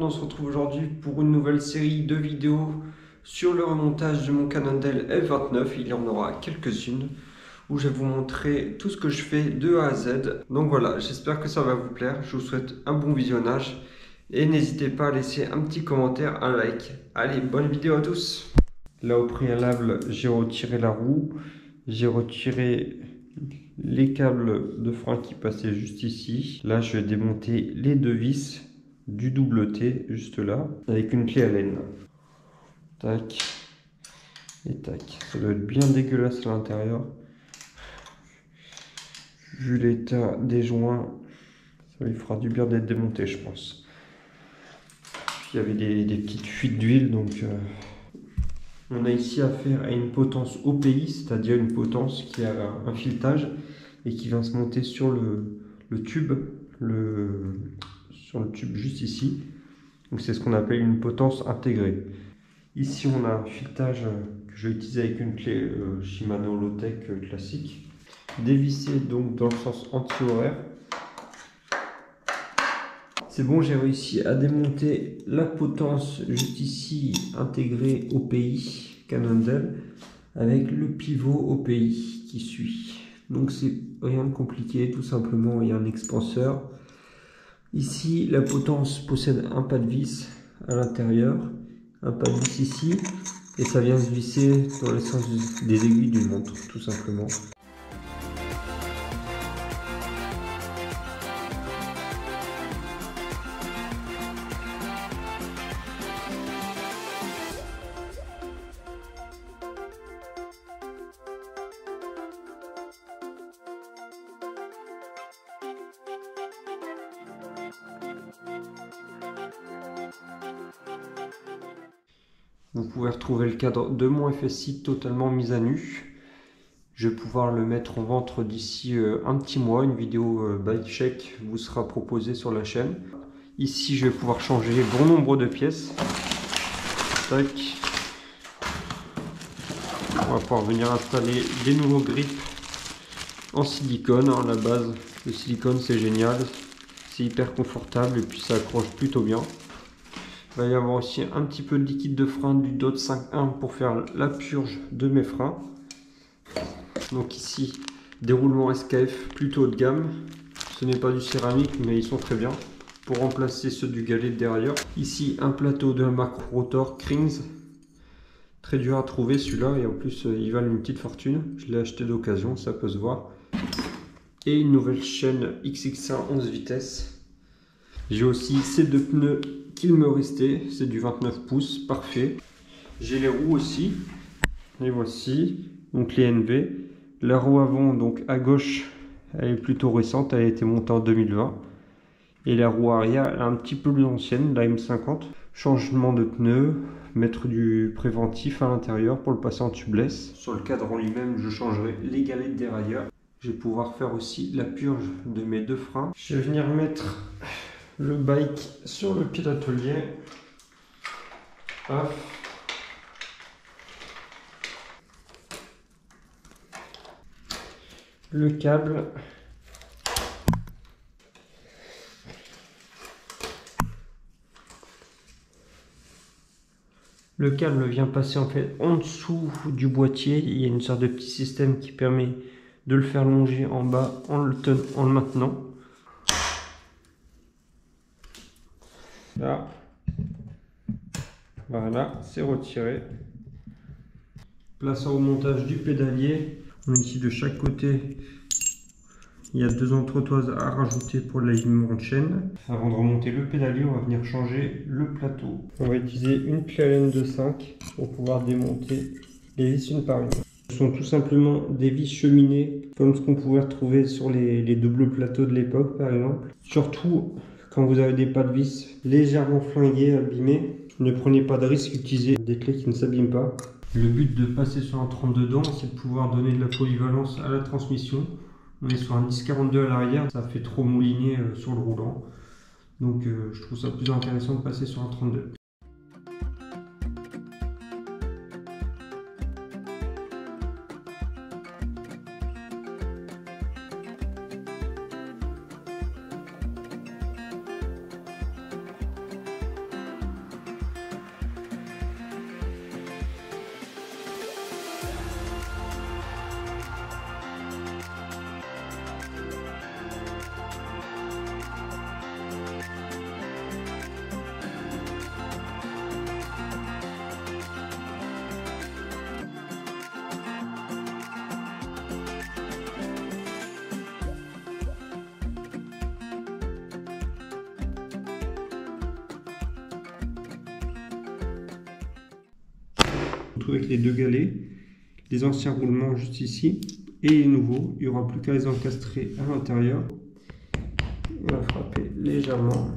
on se retrouve aujourd'hui pour une nouvelle série de vidéos sur le remontage de mon Cannondale F29. Il y en aura quelques-unes où je vais vous montrer tout ce que je fais de A à Z. Donc voilà, j'espère que ça va vous plaire. Je vous souhaite un bon visionnage et n'hésitez pas à laisser un petit commentaire, un like. Allez, bonne vidéo à tous. Là, au préalable, j'ai retiré la roue, j'ai retiré les câbles de frein qui passaient juste ici. Là, je vais démonter les deux vis du double T juste là avec une clé Allen. Tac et tac. Ça doit être bien dégueulasse à l'intérieur. Vu l'état des joints, ça lui fera du bien d'être démonté, je pense. Puis, il y avait des petites fuites d'huile, donc on a ici affaire à une potence OPI, c'est-à-dire une potence qui a un filetage et qui vient se monter sur le tube, sur le tube juste ici. Donc c'est ce qu'on appelle une potence intégrée. Ici on a un filetage que je vais utiliser avec une clé Shimano Low-Tech classique, dévissé donc dans le sens anti-horaire. C'est bon, j'ai réussi à démonter la potence juste ici intégrée OPI Cannondale avec le pivot OPI qui suit. Donc c'est rien de compliqué, tout simplement il y a un expanseur. Ici la potence possède un pas de vis à l'intérieur, un pas de vis ici, et ça vient se visser dans le sens des aiguilles d'une montre tout simplement. Vous pouvez retrouver le cadre de mon FSI totalement mis à nu. Je vais pouvoir le mettre en vente d'ici un petit mois. Une vidéo bike check vous sera proposée sur la chaîne. Ici, je vais pouvoir changer bon nombre de pièces. Tac. On va pouvoir venir installer des nouveaux grips en silicone. La base, le silicone, c'est génial. C'est hyper confortable et puis ça accroche plutôt bien. Il va y avoir aussi un petit peu de liquide de frein du DOT 5.1 pour faire la purge de mes freins. Donc ici, déroulement SKF plutôt haut de gamme. Ce n'est pas du céramique, mais ils sont très bien pour remplacer ceux du galet de derrière. Ici, un plateau de la marque Rotor Krings. Très dur à trouver celui-là et en plus, il valent une petite fortune. Je l'ai acheté d'occasion, ça peut se voir. Et une nouvelle chaîne XX1 11 vitesses. J'ai aussi ces deux pneus qu'il me restait, c'est du 29 pouces, parfait. J'ai les roues aussi, les voici, donc les NV. La roue avant, donc à gauche, elle est plutôt récente, elle a été montée en 2020. Et la roue arrière, elle est un petit peu plus ancienne, la M50. Changement de pneus, mettre du préventif à l'intérieur pour le passer en tubeless. Sur le cadre lui-même, je changerai les galets de dérailleur. Je vais pouvoir faire aussi la purge de mes deux freins. Je vais venir mettre le bike sur le pied d'atelier. Hop. Le câble. Le câble vient passer en fait en dessous du boîtier. Il y a une sorte de petit système qui permet de le faire longer en bas en le maintenant. Là, voilà, c'est retiré. Place au montage du pédalier. On a ici de chaque côté, il y a deux entretoises à rajouter pour l'alignement de chaîne. Avant de remonter le pédalier, on va venir changer le plateau. On va utiliser une clé Allen de 5 pour pouvoir démonter les vis une par une. Ce sont tout simplement des vis cheminées, comme ce qu'on pouvait retrouver sur les doubles plateaux de l'époque par exemple. Surtout quand vous avez des pas de vis légèrement flingués, abîmés, ne prenez pas de risque, utilisez des clés qui ne s'abîment pas. Le but de passer sur un 32 dents, c'est de pouvoir donner de la polyvalence à la transmission. On est sur un 1042 à l'arrière, ça fait trop mouliner sur le roulant. Donc je trouve ça plus intéressant de passer sur un 32. retrouver avec les deux galets, les anciens roulements juste ici, et les nouveaux. Il n'y aura plus qu'à les encastrer à l'intérieur. On va frapper légèrement.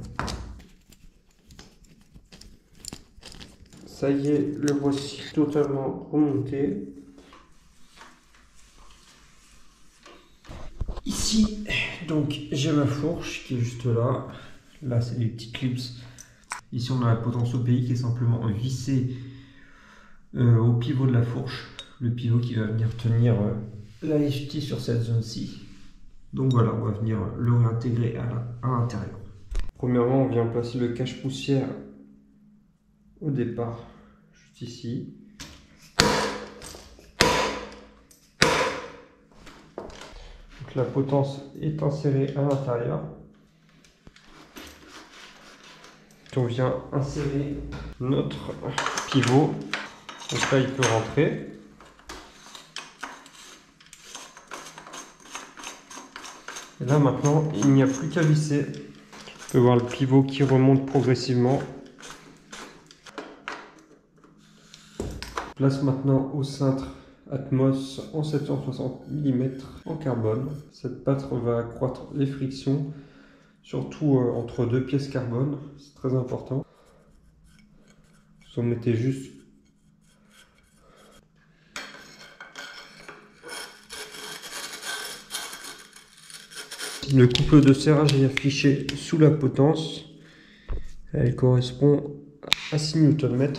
Ça y est, le voici totalement remonté. Ici, donc j'ai ma fourche qui est juste là. Là, c'est des petits clips. Ici, on a la potence OPI qui est simplement vissée au pivot de la fourche. Le pivot qui va venir tenir la lifty sur cette zone-ci. Donc voilà, on va venir le réintégrer à l'intérieur. Premièrement, on vient placer le cache-poussière au départ, juste ici. Donc la potence est insérée à l'intérieur. On vient insérer notre pivot. Donc là, il peut rentrer. Et là, maintenant, il n'y a plus qu'à visser. On peut voir le pivot qui remonte progressivement. Place maintenant au cintre Atmos en 760 mm en carbone. Cette pâte va accroître les frictions, surtout entre deux pièces carbone, c'est très important. Vous en mettez juste. Le couple de serrage est affiché sous la potence. Elle correspond à 6 Nm.